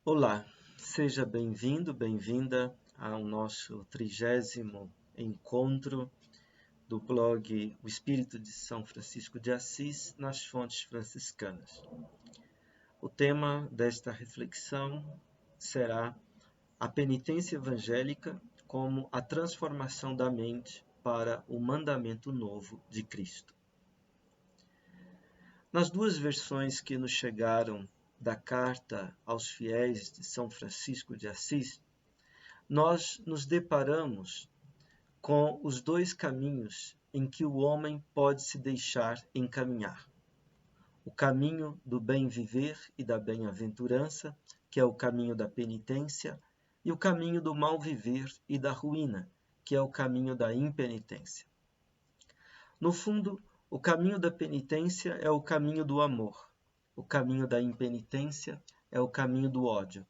Olá, seja bem-vindo, bem-vinda ao nosso 30º encontro do blog O Espírito de São Francisco de Assis nas Fontes Franciscanas. O tema desta reflexão será a penitência evangélica como a transformação da mente para o mandamento novo de Cristo. Nas duas versões que nos chegaram da carta aos fiéis de São Francisco de Assis, nós nos deparamos com os dois caminhos em que o homem pode se deixar encaminhar. O caminho do bem viver e da bem-aventurança, que é o caminho da penitência, e o caminho do mal viver e da ruína, que é o caminho da impenitência. No fundo, o caminho da penitência é o caminho do amor. O caminho da impenitência é o caminho do ódio.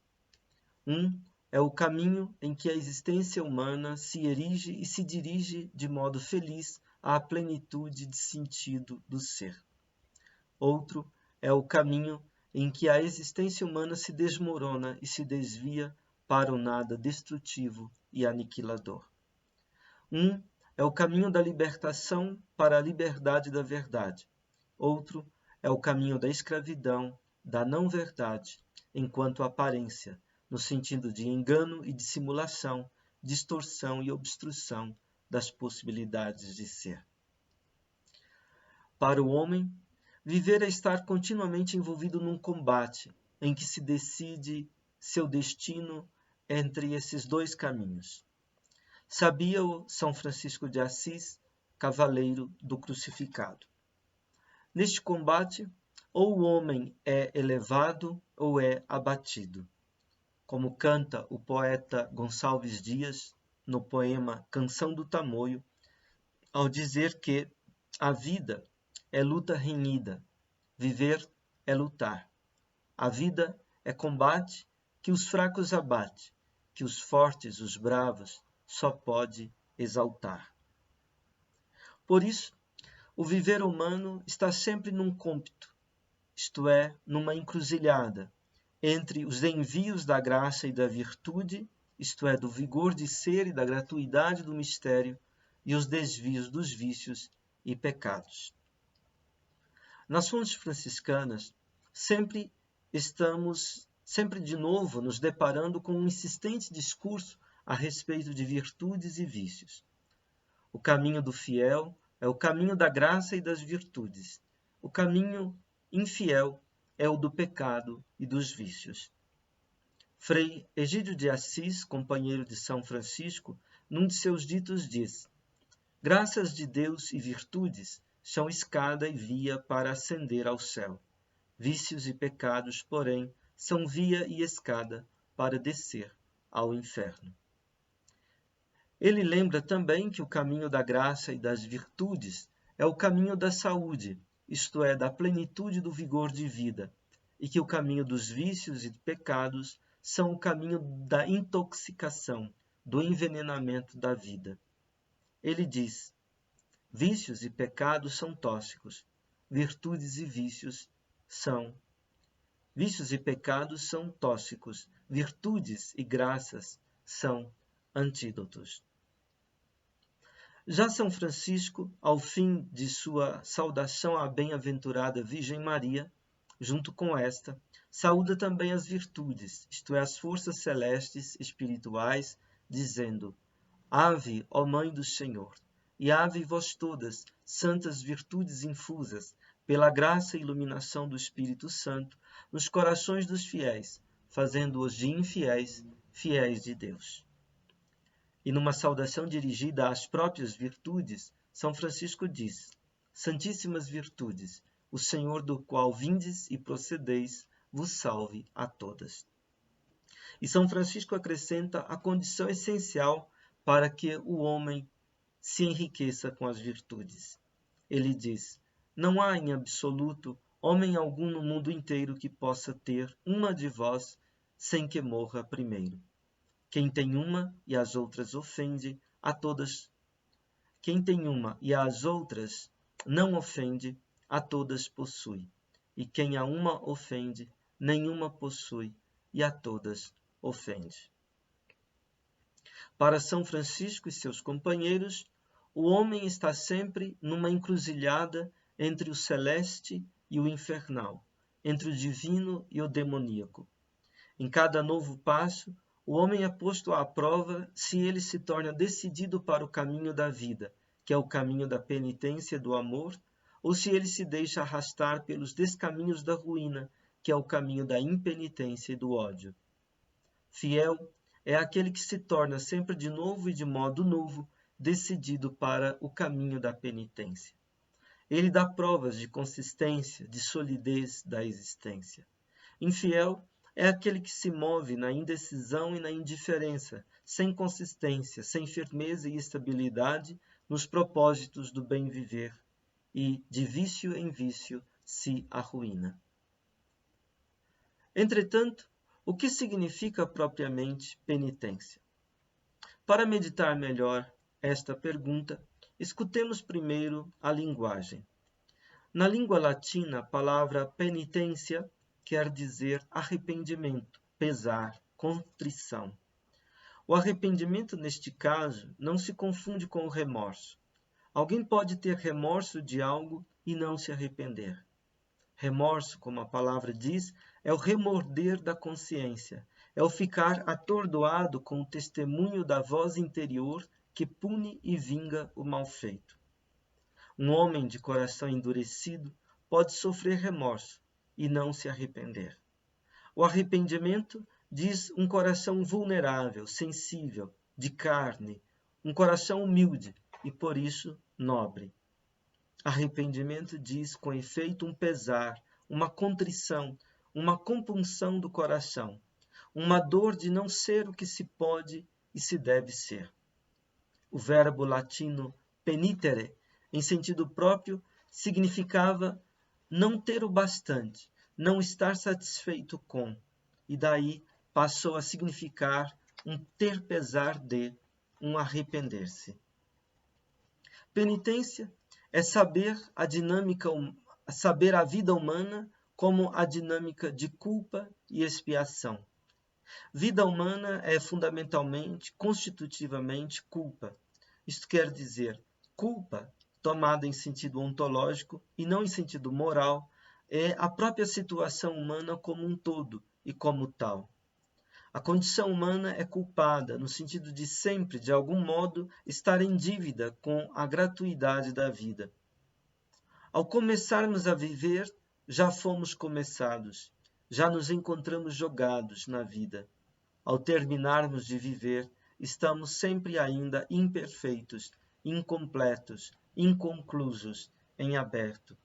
É o caminho em que a existência humana se erige e se dirige de modo feliz à plenitude de sentido do ser. Outro é o caminho em que a existência humana se desmorona e se desvia para o nada destrutivo e aniquilador. É o caminho da libertação para a liberdade da verdade. Outro é o caminho da escravidão, da não-verdade, enquanto aparência, no sentido de engano e dissimulação, distorção e obstrução das possibilidades de ser. Para o homem, viver é estar continuamente envolvido num combate em que se decide seu destino entre esses dois caminhos. Sabia-o São Francisco de Assis, cavaleiro do crucificado. Neste combate, ou o homem é elevado ou é abatido. Como canta o poeta Gonçalves Dias no poema Canção do Tamoio, ao dizer que a vida é luta renhida, viver é lutar. A vida é combate que os fracos abate, que os fortes, os bravos, só pode exaltar. Por isso, o viver humano está sempre num cômpito, isto é, numa encruzilhada, entre os envios da graça e da virtude, isto é, do vigor de ser e da gratuidade do mistério, e os desvios dos vícios e pecados. Nas fontes franciscanas, sempre de novo nos deparando com um insistente discurso a respeito de virtudes e vícios. O caminho do fiel é o caminho da graça e das virtudes. O caminho infiel é o do pecado e dos vícios. Frei Egídio de Assis, companheiro de São Francisco, num de seus ditos diz: graças de Deus e virtudes são escada e via para ascender ao céu. Vícios e pecados, porém, são via e escada para descer ao inferno. Ele lembra também que o caminho da graça e das virtudes é o caminho da saúde, isto é, da plenitude do vigor de vida, e que o caminho dos vícios e pecados são o caminho da intoxicação, do envenenamento da vida. Ele diz: vícios e pecados são tóxicos, virtudes e vícios são. Vícios e pecados são tóxicos, virtudes e graças são antídotos. Já São Francisco, ao fim de sua saudação à bem-aventurada Virgem Maria, junto com esta, saúda também as virtudes, isto é, as forças celestes espirituais, dizendo: Ave, ó Mãe do Senhor, e ave vós todas, santas virtudes infusas, pela graça e iluminação do Espírito Santo, nos corações dos fiéis, fazendo-os de infiéis, fiéis de Deus. E numa saudação dirigida às próprias virtudes, São Francisco diz: Santíssimas virtudes, o Senhor do qual vindes e procedeis, vos salve a todas. E São Francisco acrescenta a condição essencial para que o homem se enriqueça com as virtudes. Ele diz: não há em absoluto homem algum no mundo inteiro que possa ter uma de vós sem que morra primeiro. Quem tem uma e as outras ofende, a todas. Quem tem uma e as outras não ofende, a todas possui. E quem a uma ofende, nenhuma possui, e a todas ofende. Para São Francisco e seus companheiros, o homem está sempre numa encruzilhada entre o celeste e o infernal, entre o divino e o demoníaco. Em cada novo passo, o homem é posto à prova se ele se torna decidido para o caminho da vida, que é o caminho da penitência e do amor, ou se ele se deixa arrastar pelos descaminhos da ruína, que é o caminho da impenitência e do ódio. Fiel é aquele que se torna sempre de novo e de modo novo decidido para o caminho da penitência. Ele dá provas de consistência, de solidez da existência. Infiel é aquele que se move na indecisão e na indiferença, sem consistência, sem firmeza e estabilidade nos propósitos do bem viver, e, de vício em vício, se arruína. Entretanto, o que significa propriamente penitência? Para meditar melhor esta pergunta, escutemos primeiro a linguagem. Na língua latina, a palavra penitência quer dizer arrependimento, pesar, contrição. O arrependimento, neste caso, não se confunde com o remorso. Alguém pode ter remorso de algo e não se arrepender. Remorso, como a palavra diz, é o remorder da consciência, é o ficar atordoado com o testemunho da voz interior que pune e vinga o mal feito. Um homem de coração endurecido pode sofrer remorso e não se arrepender. O arrependimento diz um coração vulnerável, sensível, de carne, um coração humilde e, por isso, nobre. Arrependimento diz, com efeito, um pesar, uma contrição, uma compunção do coração, uma dor de não ser o que se pode e se deve ser. O verbo latino penitere, em sentido próprio, significava não ter o bastante, não estar satisfeito com, e daí passou a significar um ter pesar de, um arrepender-se. Penitência é saber a vida humana como a dinâmica de culpa e expiação. Vida humana é fundamentalmente, constitutivamente, culpa. Isto quer dizer, culpa, tomada em sentido ontológico e não em sentido moral, é a própria situação humana como um todo e como tal. A condição humana é culpada no sentido de sempre, de algum modo, estar em dívida com a gratuidade da vida. Ao começarmos a viver, já fomos começados, já nos encontramos jogados na vida. Ao terminarmos de viver, estamos sempre ainda imperfeitos, incompletos, inconclusos, em aberto.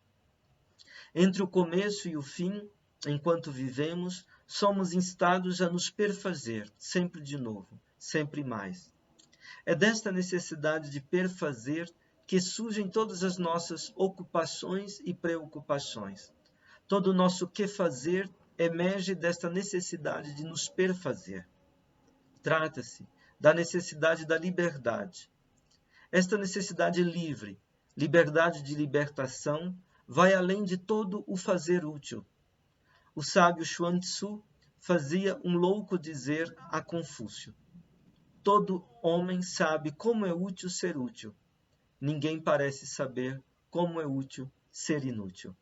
Entre o começo e o fim, enquanto vivemos, somos instados a nos perfazer, sempre de novo, sempre mais. É desta necessidade de perfazer que surgem todas as nossas ocupações e preocupações. Todo o nosso que fazer emerge desta necessidade de nos perfazer. Trata-se da necessidade da liberdade. Esta necessidade livre, liberdade de libertação, vai além de todo o fazer útil. O sábio Xuan Tzu fazia um louco dizer a Confúcio: todo homem sabe como é útil ser útil. Ninguém parece saber como é útil ser inútil.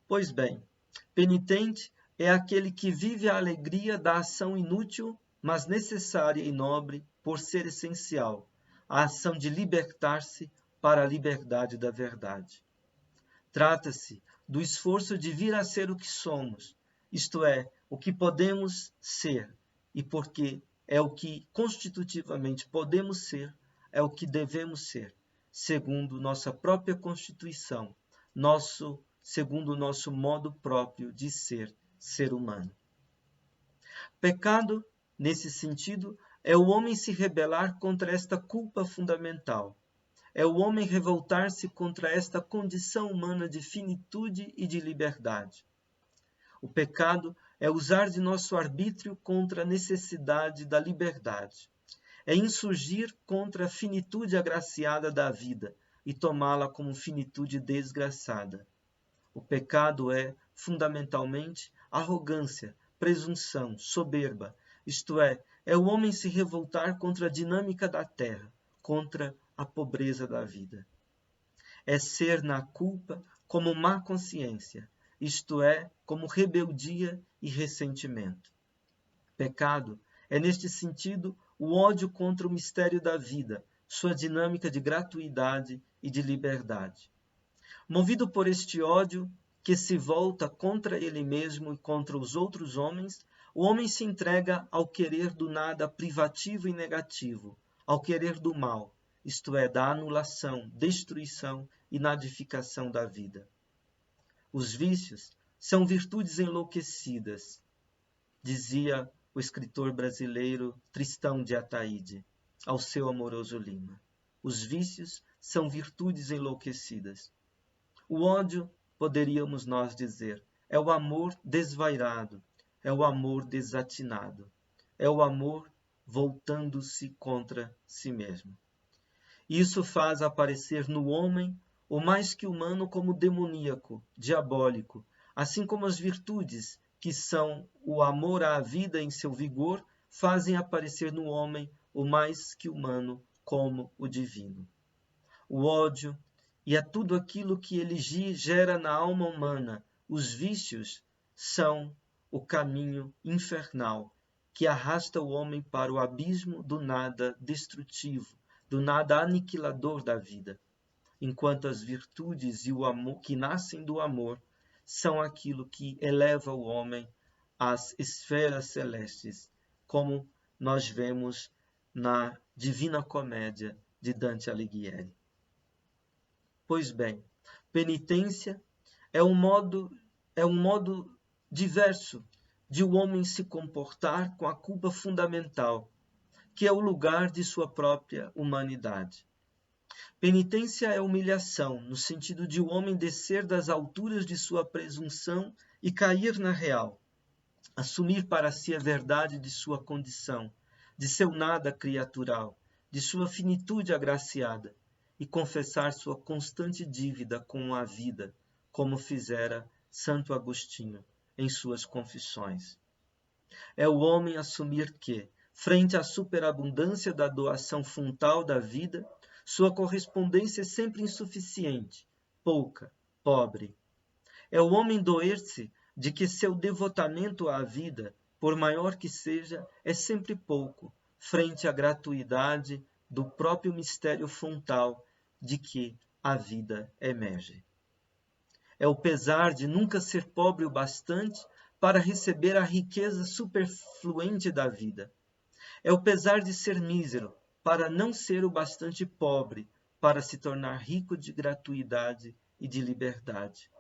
Pois bem, penitente é aquele que vive a alegria da ação inútil, mas necessária e nobre por ser essencial, a ação de libertar-se para a liberdade da verdade. Trata-se do esforço de vir a ser o que somos, isto é, o que podemos ser, e porque é o que constitutivamente podemos ser, é o que devemos ser, segundo nossa própria constituição, segundo o nosso modo próprio de ser, ser humano. Pecado, nesse sentido, é o homem se rebelar contra esta culpa fundamental. É o homem revoltar-se contra esta condição humana de finitude e de liberdade. O pecado é usar de nosso arbítrio contra a necessidade da liberdade. É insurgir contra a finitude agraciada da vida e tomá-la como finitude desgraçada. O pecado é, fundamentalmente, arrogância, presunção, soberba, isto é o homem se revoltar contra a dinâmica da terra, contra a pobreza da vida. É ser na culpa como má consciência, isto é, como rebeldia e ressentimento. Pecado é, neste sentido, o ódio contra o mistério da vida, sua dinâmica de gratuidade e de liberdade. Movido por este ódio, que se volta contra ele mesmo e contra os outros homens, o homem se entrega ao querer do nada privativo e negativo, ao querer do mal, isto é, da anulação, destruição e nadificação da vida. Os vícios são virtudes enlouquecidas, dizia o escritor brasileiro Tristão de Ataíde ao seu amoroso Lima. Os vícios são virtudes enlouquecidas. O ódio, poderíamos nós dizer, é o amor desvairado, é o amor desatinado, é o amor voltando-se contra si mesmo. Isso faz aparecer no homem o mais que humano como demoníaco, diabólico, assim como as virtudes, que são o amor à vida em seu vigor, fazem aparecer no homem o mais que humano como o divino. O ódio e a tudo aquilo que ele gera na alma humana, os vícios, são o caminho infernal que arrasta o homem para o abismo do nada destrutivo, do nada aniquilador da vida, enquanto as virtudes e o amor que nascem do amor são aquilo que eleva o homem às esferas celestes, como nós vemos na Divina Comédia de Dante Alighieri. Pois bem, penitência é um modo diverso de o homem se comportar com a culpa fundamental, que é o lugar de sua própria humanidade. Penitência é humilhação, no sentido de o homem descer das alturas de sua presunção e cair na real, assumir para si a verdade de sua condição, de seu nada criatural, de sua finitude agraciada, e confessar sua constante dívida com a vida, como fizera Santo Agostinho em suas Confissões. É o homem assumir que, frente à superabundância da doação frontal da vida, sua correspondência é sempre insuficiente, pouca, pobre. É o homem doer-se de que seu devotamento à vida, por maior que seja, é sempre pouco, frente à gratuidade do próprio mistério frontal de que a vida emerge. É o pesar de nunca ser pobre o bastante para receber a riqueza superfluente da vida. É o pesar de ser mísero para não ser o bastante pobre para se tornar rico de gratuidade e de liberdade.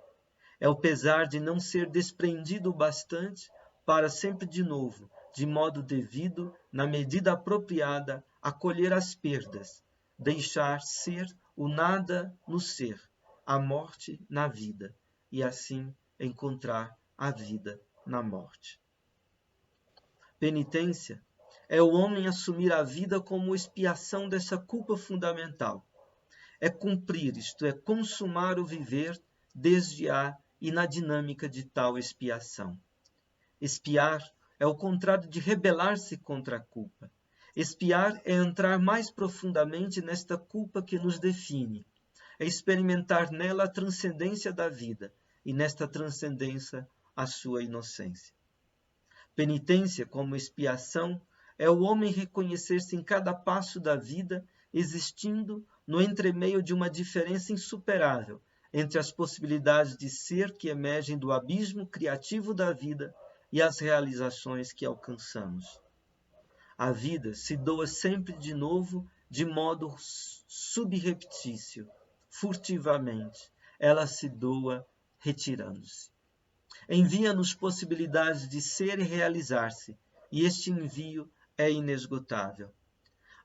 É o pesar de não ser desprendido o bastante para sempre de novo, de modo devido, na medida apropriada, acolher as perdas, deixar ser o nada no ser, a morte na vida, e assim encontrar a vida na morte. Penitência é o homem assumir a vida como expiação dessa culpa fundamental. É cumprir, isto é, consumar o viver desde a e na dinâmica de tal expiação. Expiar é o contrário de rebelar-se contra a culpa. Expiar é entrar mais profundamente nesta culpa que nos define, é experimentar nela a transcendência da vida e nesta transcendência a sua inocência. Penitência como expiação é o homem reconhecer-se em cada passo da vida existindo no entremeio de uma diferença insuperável entre as possibilidades de ser que emergem do abismo criativo da vida e as realizações que alcançamos. A vida se doa sempre de novo de modo subreptício, furtivamente. Ela se doa retirando-se. Envia-nos possibilidades de ser e realizar-se, e este envio é inesgotável.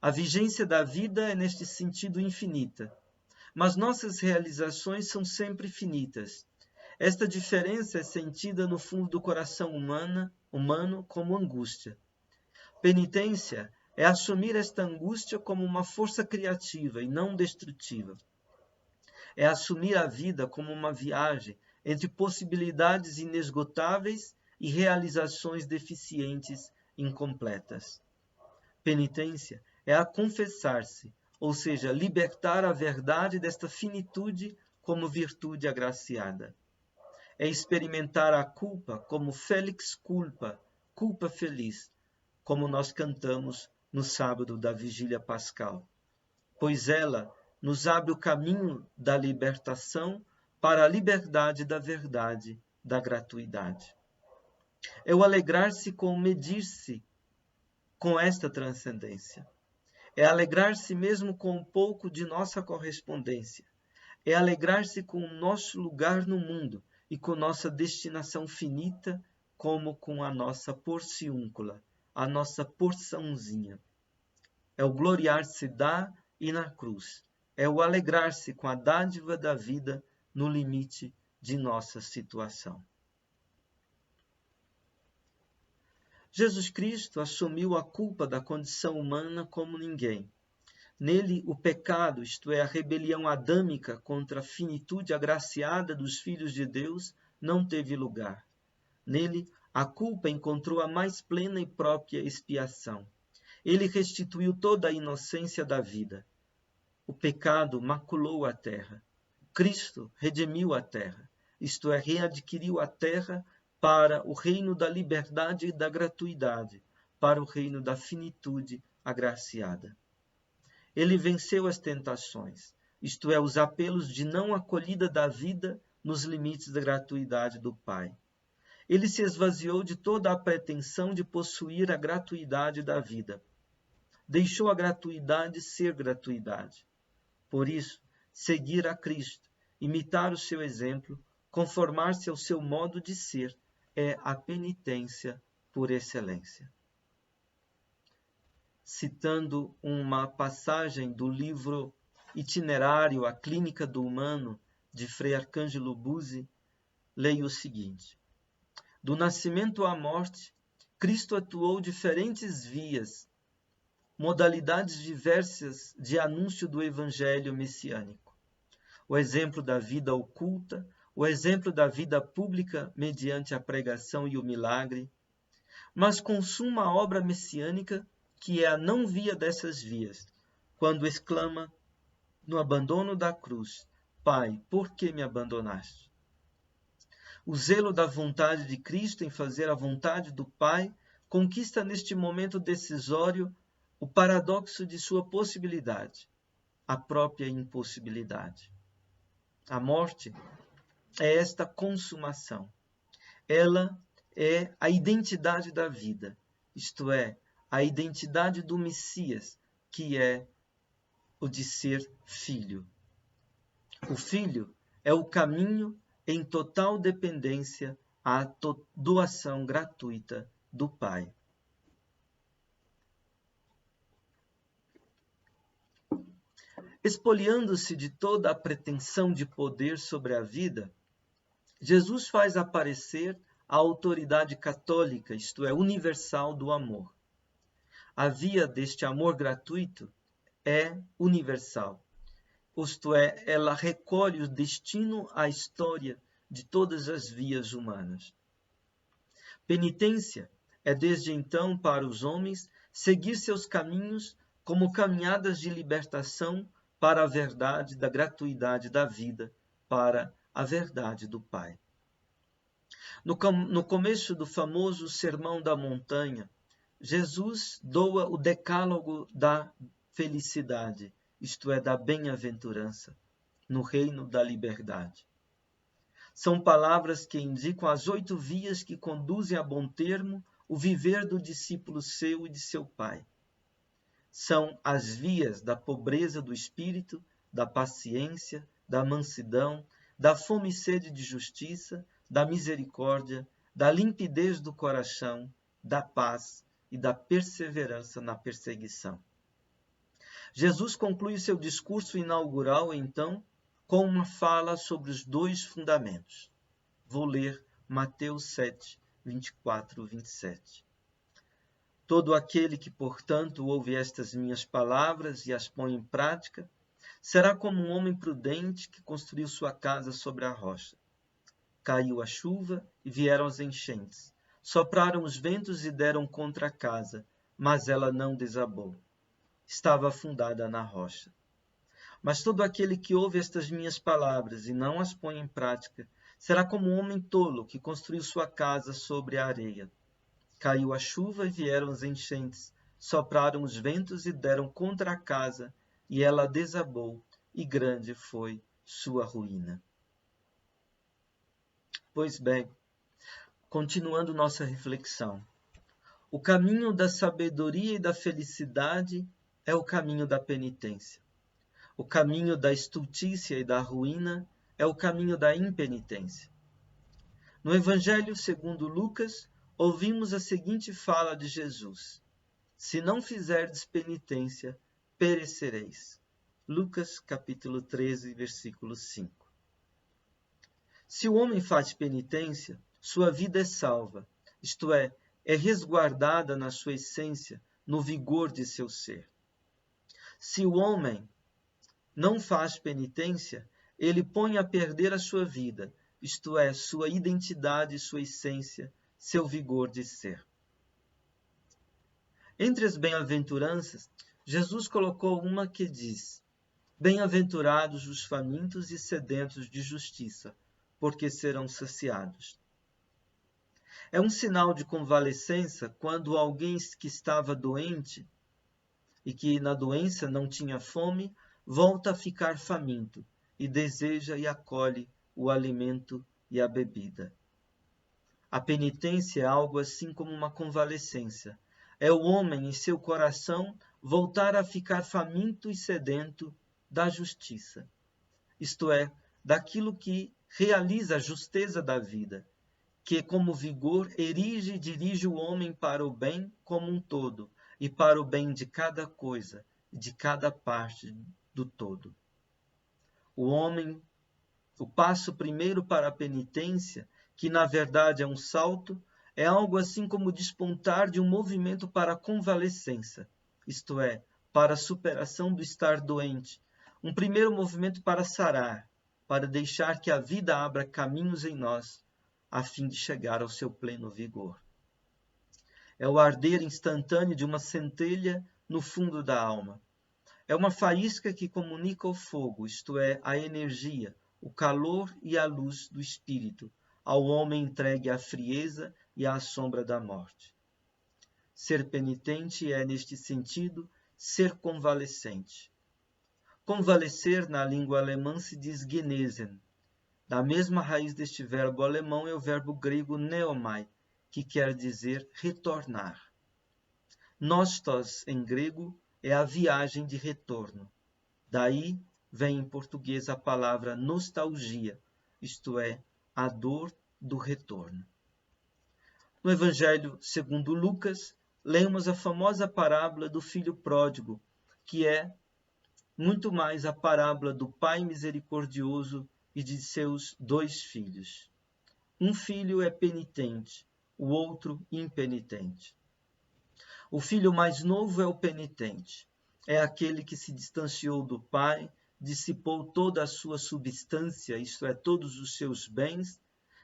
A vigência da vida é neste sentido infinita, mas nossas realizações são sempre finitas. Esta diferença é sentida no fundo do coração humano como angústia. Penitência é assumir esta angústia como uma força criativa e não destrutiva. É assumir a vida como uma viagem entre possibilidades inesgotáveis e realizações deficientes incompletas. Penitência é a confessar-se, ou seja, libertar a verdade desta finitude como virtude agraciada. É experimentar a culpa como felix culpa, culpa feliz, como nós cantamos no sábado da vigília pascal, pois ela nos abre o caminho da libertação para a liberdade da verdade, da gratuidade. É o alegrar-se com medir-se com esta transcendência. É alegrar-se mesmo com um pouco de nossa correspondência. É alegrar-se com o nosso lugar no mundo e com nossa destinação finita, como com a nossa porciúncula, a nossa porçãozinha. É o gloriar-se da e na cruz. É o alegrar-se com a dádiva da vida no limite de nossa situação. Jesus Cristo assumiu a culpa da condição humana como ninguém. Nele, o pecado, isto é, a rebelião adâmica contra a finitude agraciada dos filhos de Deus, não teve lugar. Nele, a culpa encontrou a mais plena e própria expiação. Ele restituiu toda a inocência da vida. O pecado maculou a terra. Cristo redimiu a terra, isto é, readquiriu a terra para o reino da liberdade e da gratuidade, para o reino da finitude agraciada. Ele venceu as tentações, isto é, os apelos de não acolhida da vida nos limites da gratuidade do Pai. Ele se esvaziou de toda a pretensão de possuir a gratuidade da vida. Deixou a gratuidade ser gratuidade. Por isso, seguir a Cristo, imitar o seu exemplo, conformar-se ao seu modo de ser, é a penitência por excelência. Citando uma passagem do livro Itinerário, a Clínica do Humano, de Frei Arcângelo Buzzi, leio o seguinte: do nascimento à morte, Cristo atuou diferentes vias, modalidades diversas de anúncio do evangelho messiânico. O exemplo da vida oculta, o exemplo da vida pública mediante a pregação e o milagre, mas consuma a obra messiânica que é a não via dessas vias, quando exclama no abandono da cruz: Pai, por que me abandonaste? O zelo da vontade de Cristo em fazer a vontade do Pai conquista neste momento decisório o paradoxo de sua possibilidade, a própria impossibilidade. A morte é esta consumação. Ela é a identidade da vida, isto é, a identidade do Messias, que é o de ser filho. O filho é o caminho em total dependência à doação gratuita do Pai. Espoliando-se de toda a pretensão de poder sobre a vida, Jesus faz aparecer a autoridade católica, isto é, universal do amor. A via deste amor gratuito é universal, isto é, ela recolhe o destino, a história de todas as vias humanas. Penitência é desde então para os homens seguir seus caminhos como caminhadas de libertação para a verdade da gratuidade da vida, para a verdade do Pai. No começo do famoso Sermão da Montanha, Jesus doa o decálogo da felicidade, isto é, da bem-aventurança, no reino da liberdade. São palavras que indicam as 8 vias que conduzem a bom termo o viver do discípulo seu e de seu Pai. São as vias da pobreza do espírito, da paciência, da mansidão, da fome e sede de justiça, da misericórdia, da limpidez do coração, da paz e da perseverança na perseguição. Jesus conclui seu discurso inaugural, então, com uma fala sobre os 2 fundamentos. Vou ler Mateus 7, 24, 27. Todo aquele que, portanto, ouve estas minhas palavras e as põe em prática, será como um homem prudente que construiu sua casa sobre a rocha. Caiu a chuva e vieram as enchentes. Sopraram os ventos e deram contra a casa, mas ela não desabou. Estava afundada na rocha. Mas todo aquele que ouve estas minhas palavras e não as põe em prática, será como um homem tolo que construiu sua casa sobre a areia. Caiu a chuva e vieram as enchentes, sopraram os ventos e deram contra a casa, e ela desabou, e grande foi sua ruína. Pois bem, continuando nossa reflexão, o caminho da sabedoria e da felicidade é o caminho da penitência. O caminho da estultícia e da ruína é o caminho da impenitência. No Evangelho segundo Lucas, ouvimos a seguinte fala de Jesus: se não fizerdes penitência, perecereis. Lucas capítulo 13, versículo 5. Se o homem faz penitência, sua vida é salva, isto é resguardada na sua essência, no vigor de seu ser. Se o homem não faz penitência, ele põe a perder a sua vida, isto é, sua identidade, sua essência, seu vigor de ser. Entre as bem-aventuranças, Jesus colocou uma que diz: bem-aventurados os famintos e sedentos de justiça, porque serão saciados. É um sinal de convalescença quando alguém que estava doente e que na doença não tinha fome, volta a ficar faminto e deseja e acolhe o alimento e a bebida. A penitência é algo assim como uma convalescença. É o homem em seu coração voltar a ficar faminto e sedento da justiça, isto é, daquilo que realiza a justeza da vida, que como vigor erige e dirige o homem para o bem como um todo e para o bem de cada coisa, de cada parte do todo. O passo primeiro para a penitência, que na verdade é um salto, é algo assim como despontar de um movimento para a convalescença, isto é, para a superação do estar doente, um primeiro movimento para sarar, para deixar que a vida abra caminhos em nós, a fim de chegar ao seu pleno vigor. É o arder instantâneo de uma centelha no fundo da alma. É uma faísca que comunica o fogo, isto é, a energia, o calor e a luz do espírito, ao homem entregue à frieza e à sombra da morte. Ser penitente é, neste sentido, ser convalescente. Convalescer, na língua alemã, se diz genesen. Da mesma raiz deste verbo alemão é o verbo grego neomai, que quer dizer retornar. Nostos, em grego, é a viagem de retorno. Daí vem em português a palavra nostalgia, isto é, a dor do retorno. No Evangelho segundo Lucas, lemos a famosa parábola do filho pródigo, que é muito mais a parábola do pai misericordioso e de seus 2 filhos. Um filho é penitente, o outro impenitente. O filho mais novo é o penitente. É aquele que se distanciou do pai, dissipou toda a sua substância, isto é, todos os seus bens,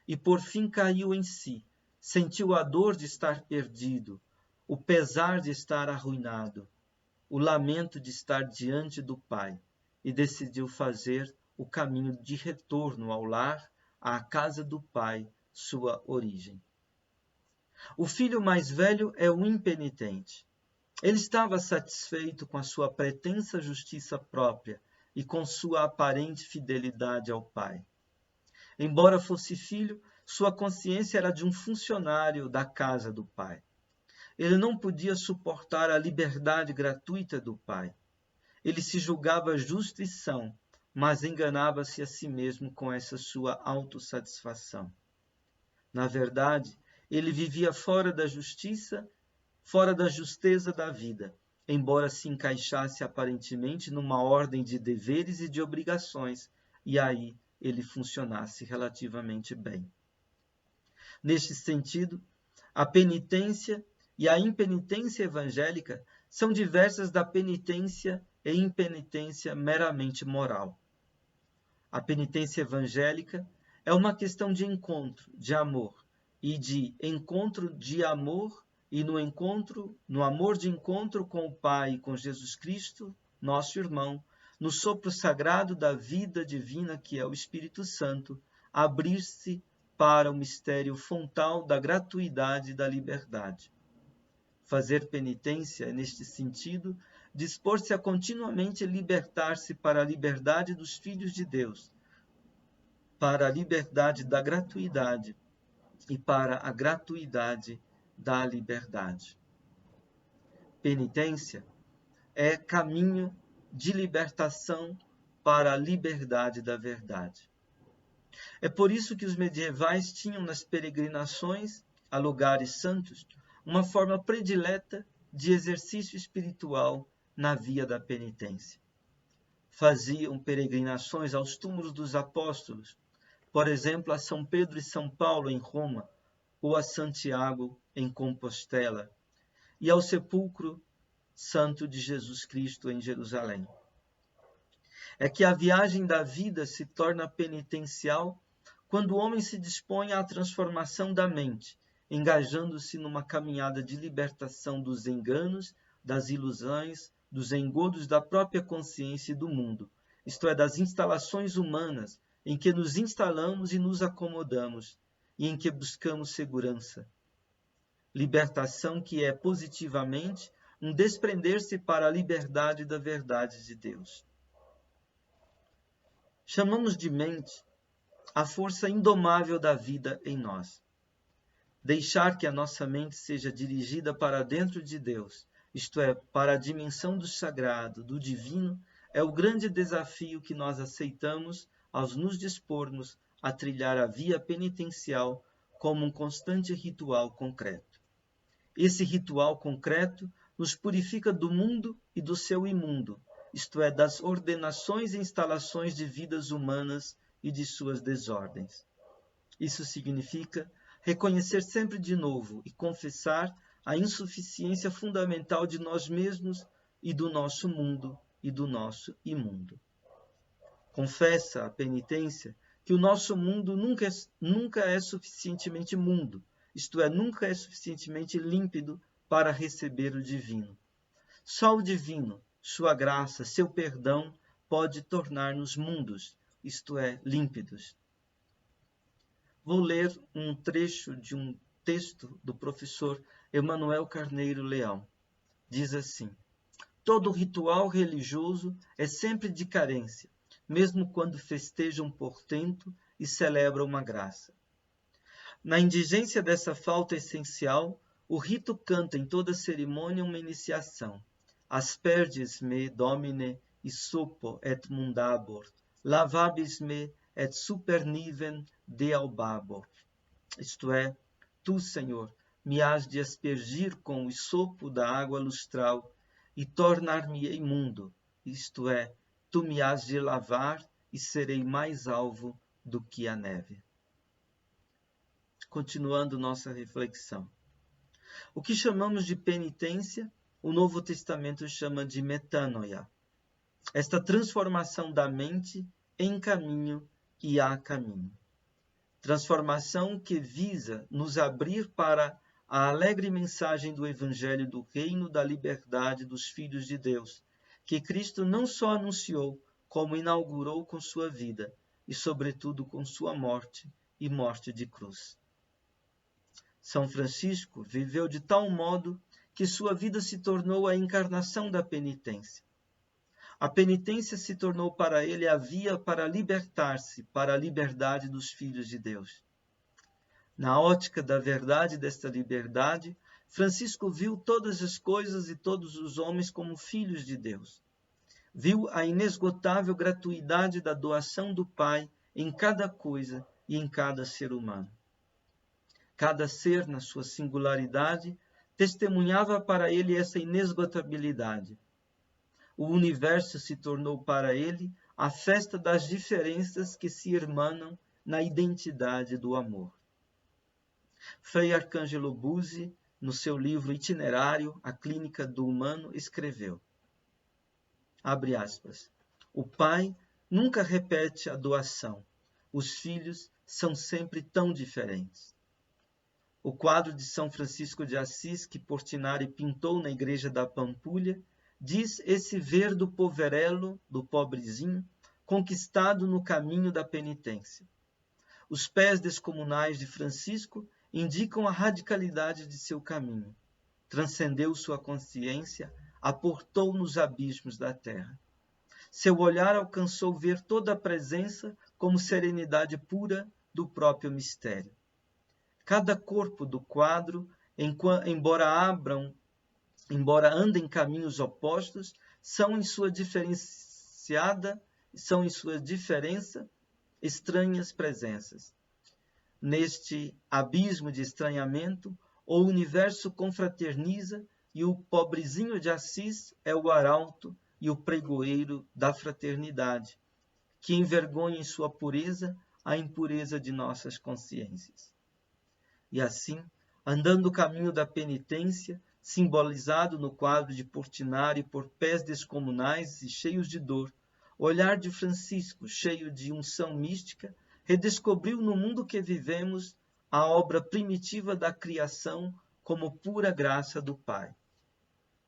e por fim caiu em si, sentiu a dor de estar perdido, o pesar de estar arruinado, o lamento de estar diante do pai, e decidiu fazer o caminho de retorno ao lar, à casa do pai, sua origem. O filho mais velho é o impenitente. Ele estava satisfeito com a sua pretensa justiça própria e com sua aparente fidelidade ao pai. Embora fosse filho, sua consciência era de um funcionário da casa do pai. Ele não podia suportar a liberdade gratuita do pai. Ele se julgava justo e são, mas enganava-se a si mesmo com essa sua autossatisfação. Na verdade, ele vivia fora da justiça, fora da justeza da vida, embora se encaixasse aparentemente numa ordem de deveres e de obrigações, e aí ele funcionasse relativamente bem. Neste sentido, a penitência e a impenitência evangélica são diversas da penitência e impenitência meramente moral. A penitência evangélica é uma questão de encontro, de amor, e de encontro de amor, e no amor de encontro com o Pai e com Jesus Cristo, nosso irmão, no sopro sagrado da vida divina que é o Espírito Santo, abrir-se para o mistério fontal da gratuidade e da liberdade. Fazer penitência é, neste sentido, dispor-se a continuamente libertar-se para a liberdade dos filhos de Deus, para a liberdade da gratuidade e para a gratuidade da liberdade. Penitência é caminho de libertação para a liberdade da verdade. É por isso que os medievais tinham nas peregrinações a lugares santos uma forma predileta de exercício espiritual na via da penitência. Faziam peregrinações aos túmulos dos apóstolos, por exemplo, a São Pedro e São Paulo em Roma, ou a Santiago em Compostela, e ao sepulcro santo de Jesus Cristo em Jerusalém. É que a viagem da vida se torna penitencial quando o homem se dispõe à transformação da mente, engajando-se numa caminhada de libertação dos enganos, das ilusões, dos engodos da própria consciência e do mundo, isto é, das instalações humanas em que nos instalamos e nos acomodamos, e em que buscamos segurança. Libertação que é positivamente um desprender-se para a liberdade da verdade de Deus. Chamamos de mente a força indomável da vida em nós. Deixar que a nossa mente seja dirigida para dentro de Deus, isto é, para a dimensão do sagrado, do divino, é o grande desafio que nós aceitamos ao nos dispormos a trilhar a via penitencial como um constante ritual concreto. Esse ritual concreto nos purifica do mundo e do seu imundo, isto é, das ordenações e instalações de vidas humanas e de suas desordens. Isso significa reconhecer sempre de novo e confessar a insuficiência fundamental de nós mesmos e do nosso mundo e do nosso imundo. Confessa a penitência que o nosso mundo nunca é suficientemente mundo, isto é, nunca é suficientemente límpido para receber o divino. Só o divino, sua graça, seu perdão, pode tornar-nos mundos, isto é, límpidos. Vou ler um trecho de um texto do professor Emanuel Carneiro Leão. Diz assim: todo ritual religioso é sempre de carência, mesmo quando festeja um portento e celebra uma graça. Na indigência dessa falta essencial, o rito canta em toda cerimônia uma iniciação. Asperges me, Domine, isopo et mundabor, lavabis me et super nivem dealbabor. Isto é, tu, Senhor, me hás de aspergir com o isopo da água lustral e tornar-me imundo, isto é, tu me hás de lavar e serei mais alvo do que a neve. Continuando nossa reflexão. O que chamamos de penitência, o Novo Testamento chama de metanoia. Esta transformação da mente em caminho e a caminho. Transformação que visa nos abrir para a alegre mensagem do Evangelho do Reino da Liberdade dos Filhos de Deus, que Cristo não só anunciou, como inaugurou com sua vida e, sobretudo, com sua morte e morte de cruz. São Francisco viveu de tal modo que sua vida se tornou a encarnação da penitência. A penitência se tornou para ele a via para libertar-se para a liberdade dos filhos de Deus. Na ótica da verdade desta liberdade, Francisco viu todas as coisas e todos os homens como filhos de Deus. Viu a inesgotável gratuidade da doação do Pai em cada coisa e em cada ser humano. Cada ser, na sua singularidade, testemunhava para ele essa inesgotabilidade. O universo se tornou para ele a festa das diferenças que se irmanam na identidade do amor. Frei Arcângelo Buzzi, no seu livro Itinerário, A Clínica do Humano, escreveu, abre aspas, o pai nunca repete a doação, os filhos são sempre tão diferentes. O quadro de São Francisco de Assis, que Portinari pintou na igreja da Pampulha, diz esse ver do poverello, do pobrezinho, conquistado no caminho da penitência. Os pés descomunais de Francisco indicam a radicalidade de seu caminho. Transcendeu sua consciência, aportou nos abismos da terra. Seu olhar alcançou ver toda a presença como serenidade pura do próprio mistério. Cada corpo do quadro, embora andem em caminhos opostos, são em sua diferença estranhas presenças. Neste abismo de estranhamento, o universo confraterniza e o pobrezinho de Assis é o arauto e o pregoeiro da fraternidade, que envergonha em sua pureza a impureza de nossas consciências. E assim, andando o caminho da penitência, simbolizado no quadro de Portinari por pés descomunais e cheios de dor, o olhar de Francisco, cheio de unção mística, redescobriu no mundo que vivemos a obra primitiva da criação como pura graça do Pai.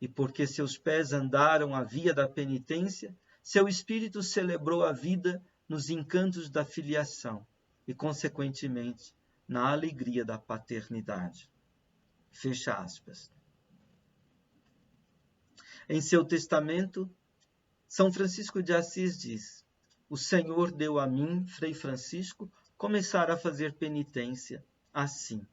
E porque seus pés andaram a via da penitência, seu espírito celebrou a vida nos encantos da filiação e, consequentemente, na alegria da paternidade. Fecha aspas. Em seu testamento, São Francisco de Assis diz: o Senhor deu a mim, Frei Francisco, começar a fazer penitência assim.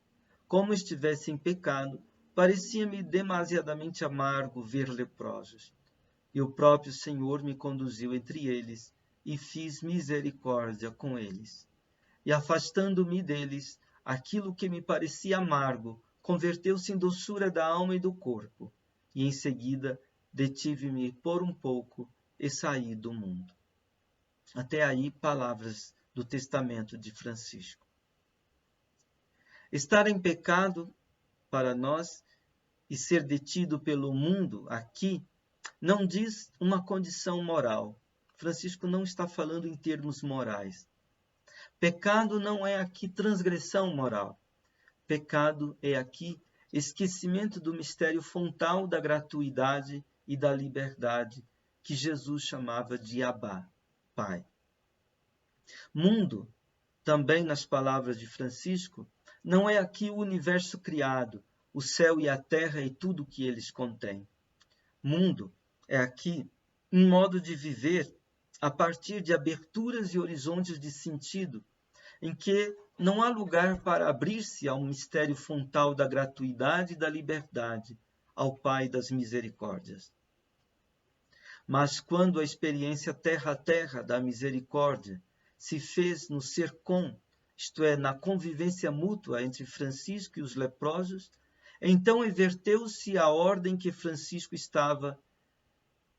Como estivesse em pecado, parecia-me demasiadamente amargo ver leprosos. E o próprio Senhor me conduziu entre eles e fiz misericórdia com eles. E afastando-me deles, aquilo que me parecia amargo converteu-se em doçura da alma e do corpo. E em seguida detive-me por um pouco e saí do mundo. Até aí, palavras do testamento de Francisco. Estar em pecado para nós e ser detido pelo mundo aqui não diz uma condição moral. Francisco não está falando em termos morais. Pecado não é aqui transgressão moral. Pecado é aqui esquecimento do mistério fontal da gratuidade e da liberdade que Jesus chamava de Abá, Pai. Mundo, também nas palavras de Francisco, não é aqui o universo criado, o céu e a terra e tudo o que eles contêm. Mundo é aqui um modo de viver a partir de aberturas e horizontes de sentido, em que não há lugar para abrir-se ao mistério fontal da gratuidade e da liberdade, ao Pai das misericórdias. Mas quando a experiência terra a terra da misericórdia se fez no ser com, isto é, na convivência mútua entre Francisco e os leprosos, então inverteu-se a ordem que Francisco estava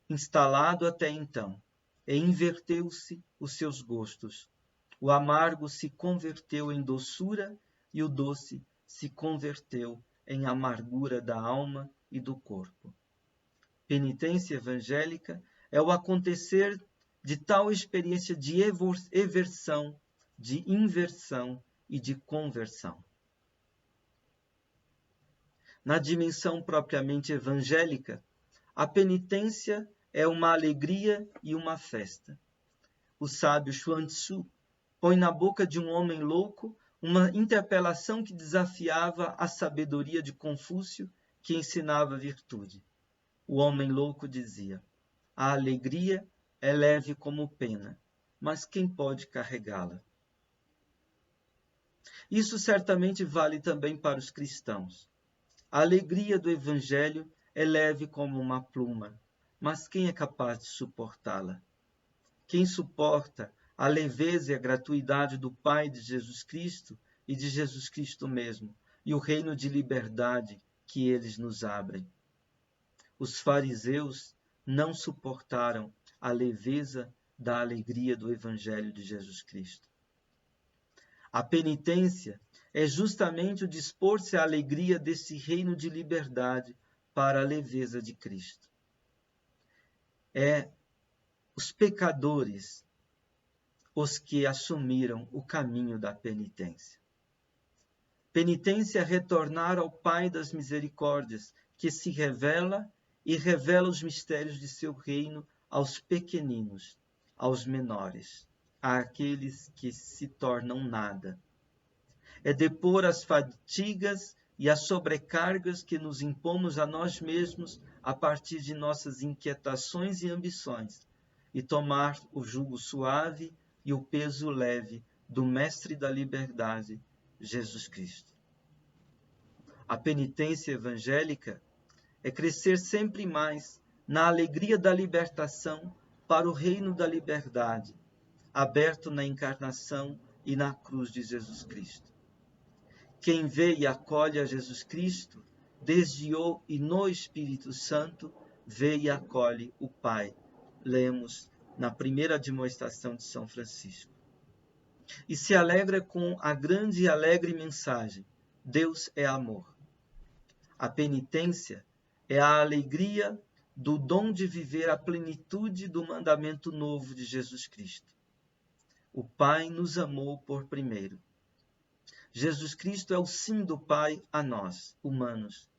instalado até então, e inverteu-se os seus gostos. O amargo se converteu em doçura e o doce se converteu em amargura da alma e do corpo. Penitência evangélica é o acontecer de tal experiência de eversão, de inversão e de conversão. Na dimensão propriamente evangélica, a penitência é uma alegria e uma festa. O sábio Xuan Tzu põe na boca de um homem louco uma interpelação que desafiava a sabedoria de Confúcio, que ensinava a virtude. O homem louco dizia: a alegria é leve como pena, mas quem pode carregá-la? Isso certamente vale também para os cristãos. A alegria do Evangelho é leve como uma pluma, mas quem é capaz de suportá-la? Quem suporta a leveza e a gratuidade do Pai de Jesus Cristo e de Jesus Cristo mesmo, e o reino de liberdade que eles nos abrem? Os fariseus não suportaram a leveza da alegria do Evangelho de Jesus Cristo. A penitência é justamente o dispor-se à alegria desse reino de liberdade para a leveza de Cristo. É os pecadores os que assumiram o caminho da penitência. Penitência é retornar ao Pai das misericórdias, que se revela e revela os mistérios de seu reino aos pequeninos, aos menores, àqueles que se tornam nada. É depor as fadigas e as sobrecargas que nos impomos a nós mesmos a partir de nossas inquietações e ambições, e tomar o jugo suave e o peso leve do Mestre da Liberdade, Jesus Cristo. A penitência evangélica é crescer sempre mais na alegria da libertação para o reino da liberdade, aberto na encarnação e na cruz de Jesus Cristo. Quem vê e acolhe a Jesus Cristo, desde o e no Espírito Santo, vê e acolhe o Pai. Lemos na primeira admoestação de São Francisco. E se alegra com a grande e alegre mensagem: Deus é amor. A penitência é a alegria do dom de viver a plenitude do mandamento novo de Jesus Cristo. O Pai nos amou por primeiro. Jesus Cristo é o sim do Pai a nós, humanos.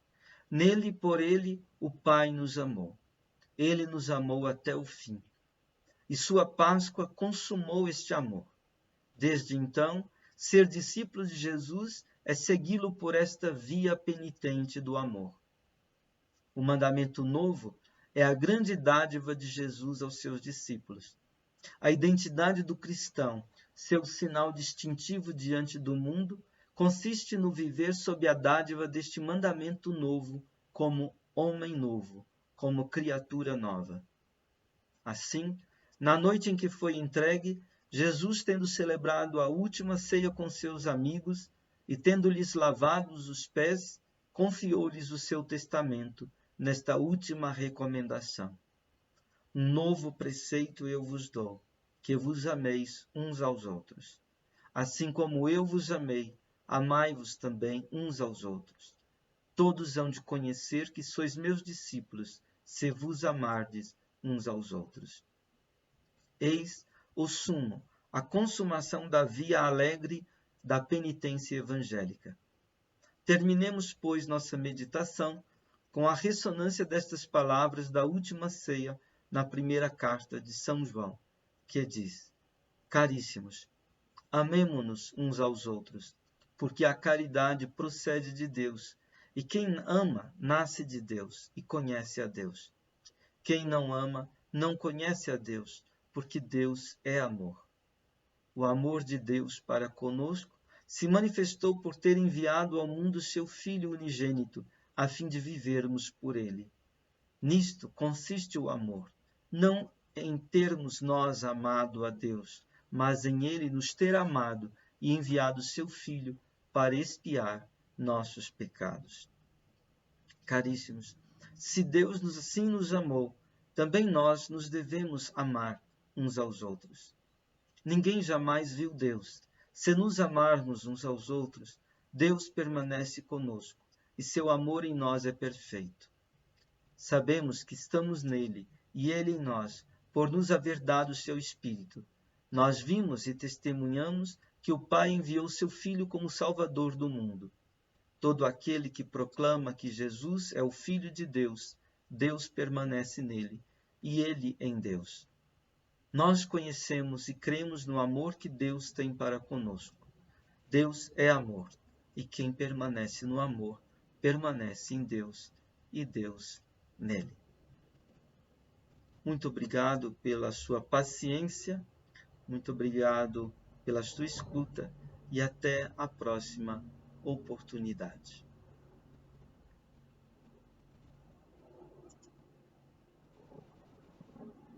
Nele e por ele, o Pai nos amou. Ele nos amou até o fim. E sua Páscoa consumou este amor. Desde então, ser discípulo de Jesus é segui-lo por esta via penitente do amor. O mandamento novo é a grande dádiva de Jesus aos seus discípulos. A identidade do cristão, seu sinal distintivo diante do mundo, consiste no viver sob a dádiva deste mandamento novo, como homem novo, como criatura nova. Assim, na noite em que foi entregue, Jesus, tendo celebrado a última ceia com seus amigos e tendo-lhes lavado os pés, confiou-lhes o seu testamento nesta última recomendação. Um novo preceito eu vos dou, que vos ameis uns aos outros. Assim como eu vos amei, amai-vos também uns aos outros. Todos hão de conhecer que sois meus discípulos, se vos amardes uns aos outros. Eis o sumo, a consumação da via alegre da penitência evangélica. Terminemos, pois, nossa meditação com a ressonância destas palavras da última ceia na primeira carta de São João, que diz: Caríssimos, amemo-nos uns aos outros, porque a caridade procede de Deus, e quem ama nasce de Deus e conhece a Deus. Quem não ama não conhece a Deus, porque Deus é amor. O amor de Deus para conosco se manifestou por ter enviado ao mundo seu Filho unigênito, a fim de vivermos por ele. Nisto consiste o amor, não em termos nós amado a Deus, mas em ele nos ter amado e enviado seu Filho para expiar nossos pecados. Caríssimos, se Deus assim nos amou, também nós nos devemos amar uns aos outros. Ninguém jamais viu Deus. Se nos amarmos uns aos outros, Deus permanece conosco, e seu amor em nós é perfeito. Sabemos que estamos nele, e ele em nós, por nos haver dado seu Espírito. Nós vimos e testemunhamos que o Pai enviou seu Filho como Salvador do mundo. Todo aquele que proclama que Jesus é o Filho de Deus, Deus permanece nele, e ele em Deus. Nós conhecemos e cremos no amor que Deus tem para conosco. Deus é amor, e quem permanece no amor, permanece em Deus, e Deus nele. Muito obrigado pela sua paciência, muito obrigado pela sua escuta, e até a próxima oportunidade.